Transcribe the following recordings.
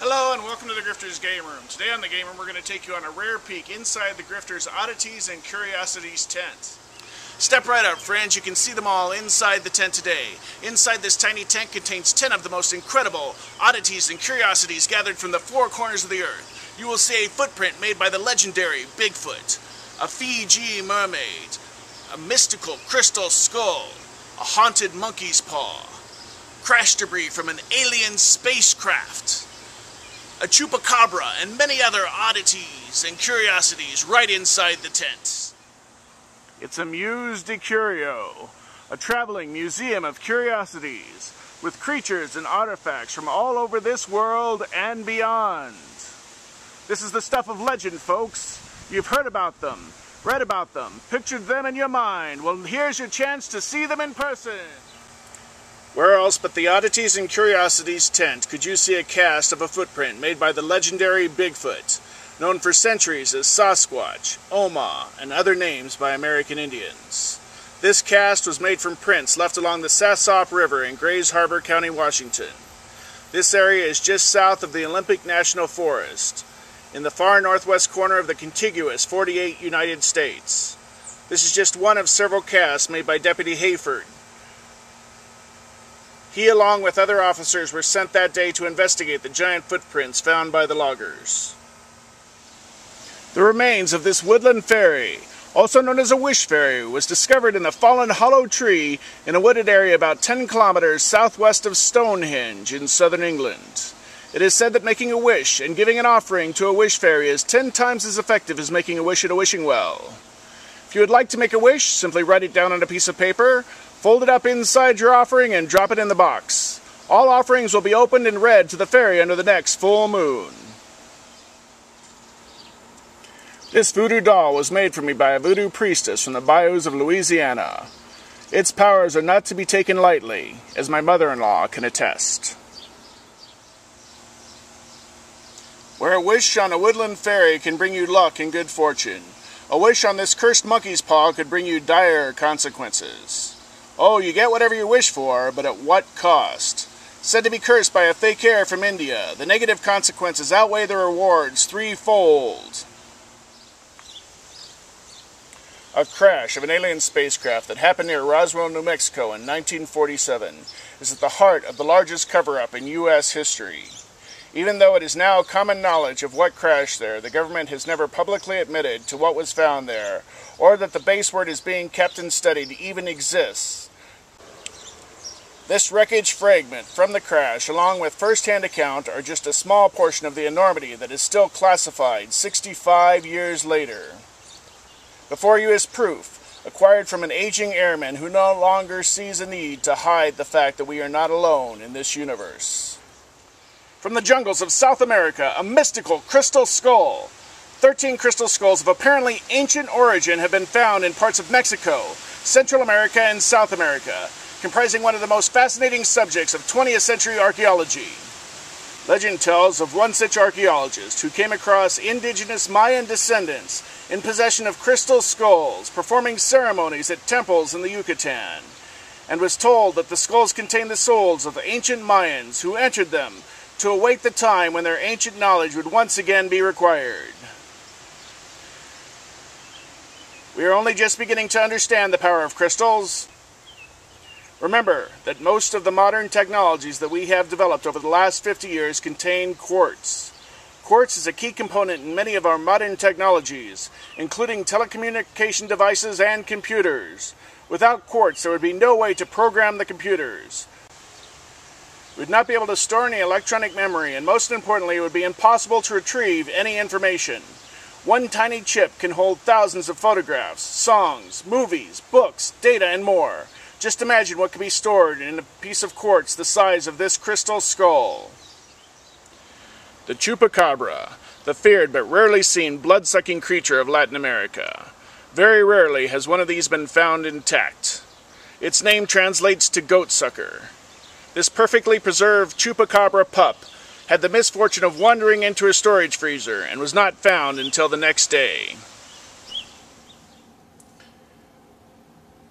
Hello and welcome to the Grifter's Gameroom. Today on the Gameroom we're going to take you on a rare peek inside the Grifter's Oddities and Curiosities tent. Step right up, friends. You can see them all inside the tent today. Inside this tiny tent contains 10 of the most incredible oddities and curiosities gathered from the four corners of the earth. You will see a footprint made by the legendary Bigfoot, a Fiji mermaid, a mystical crystal skull, a haunted monkey's paw, crash debris from an alien spacecraft, a chupacabra, and many other oddities and curiosities right inside the tent. It's a Muse de Curio, a traveling museum of curiosities with creatures and artifacts from all over this world and beyond. This is the stuff of legend, folks. You've heard about them, read about them, pictured them in your mind. Well, here's your chance to see them in person. Where else but the Oddities and Curiosities tent could you see a cast of a footprint made by the legendary Bigfoot, known for centuries as Sasquatch, Oma, and other names by American Indians. This cast was made from prints left along the Sassop River in Grays Harbor County, Washington. This area is just south of the Olympic National Forest, in the far northwest corner of the contiguous 48 United States. This is just one of several casts made by Deputy Hayford. He, along with other officers, were sent that day to investigate the giant footprints found by the loggers. The remains of this Woodland Fairy, also known as a wish fairy, was discovered in a fallen hollow tree in a wooded area about 10 kilometers southwest of Stonehenge in southern England. It is said that making a wish and giving an offering to a wish fairy is 10 times as effective as making a wish at a wishing well. If you would like to make a wish, simply write it down on a piece of paper, fold it up inside your offering, and drop it in the box. All offerings will be opened and read to the fairy under the next full moon. This voodoo doll was made for me by a voodoo priestess from the bayous of Louisiana. Its powers are not to be taken lightly, as my mother-in-law can attest. Where a wish on a woodland fairy can bring you luck and good fortune, a wish on this cursed monkey's paw could bring you dire consequences. Oh, you get whatever you wish for, but at what cost? Said to be cursed by a fake hair from India, the negative consequences outweigh the rewards threefold. A crash of an alien spacecraft that happened near Roswell, New Mexico in 1947 is at the heart of the largest cover-up in U.S. history. Even though it is now common knowledge of what crashed there, the government has never publicly admitted to what was found there, or that the base where it is being kept and studied even exists. This wreckage fragment from the crash, along with first-hand account, are just a small portion of the enormity that is still classified 65 years later. Before you is proof, acquired from an aging airman who no longer sees a need to hide the fact that we are not alone in this universe. From the jungles of South America, a mystical crystal skull. 13 crystal skulls of apparently ancient origin have been found in parts of Mexico, Central America, and South America, comprising one of the most fascinating subjects of 20th century archaeology. Legend tells of one such archaeologist who came across indigenous Mayan descendants in possession of crystal skulls, performing ceremonies at temples in the Yucatan, and was told that the skulls contained the souls of the ancient Mayans who entered them to await the time when their ancient knowledge would once again be required. We are only just beginning to understand the power of crystals. Remember that most of the modern technologies that we have developed over the last 50 years contain quartz. Quartz is a key component in many of our modern technologies, including telecommunication devices and computers. Without quartz, there would be no way to program the computers. We would not be able to store any electronic memory, and most importantly, it would be impossible to retrieve any information. One tiny chip can hold thousands of photographs, songs, movies, books, data, and more. Just imagine what could be stored in a piece of quartz the size of this crystal skull. The Chupacabra, the feared but rarely seen blood-sucking creature of Latin America. Very rarely has one of these been found intact. Its name translates to goat sucker. This perfectly preserved Chupacabra pup had the misfortune of wandering into a storage freezer and was not found until the next day.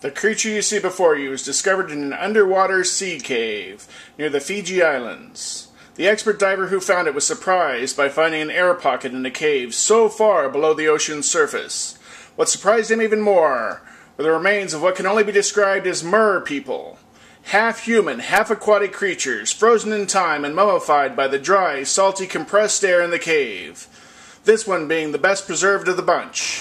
The creature you see before you was discovered in an underwater sea cave near the Fiji Islands. The expert diver who found it was surprised by finding an air pocket in a cave so far below the ocean's surface. What surprised him even more were the remains of what can only be described as mer people. Half-human, half-aquatic creatures, frozen in time and mummified by the dry, salty, compressed air in the cave. This one being the best preserved of the bunch.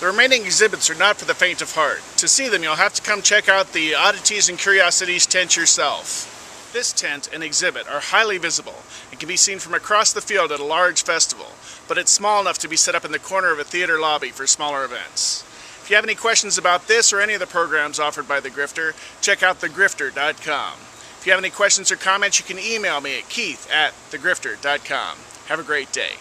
The remaining exhibits are not for the faint of heart. To see them, you'll have to come check out the Oddities and Curiosities tent yourself. This tent and exhibit are highly visible and can be seen from across the field at a large festival, but it's small enough to be set up in the corner of a theater lobby for smaller events. If you have any questions about this or any of the programs offered by the Grifter, check out thegrifter.com. If you have any questions or comments, you can email me at keith@thegrifter.com. Have a great day.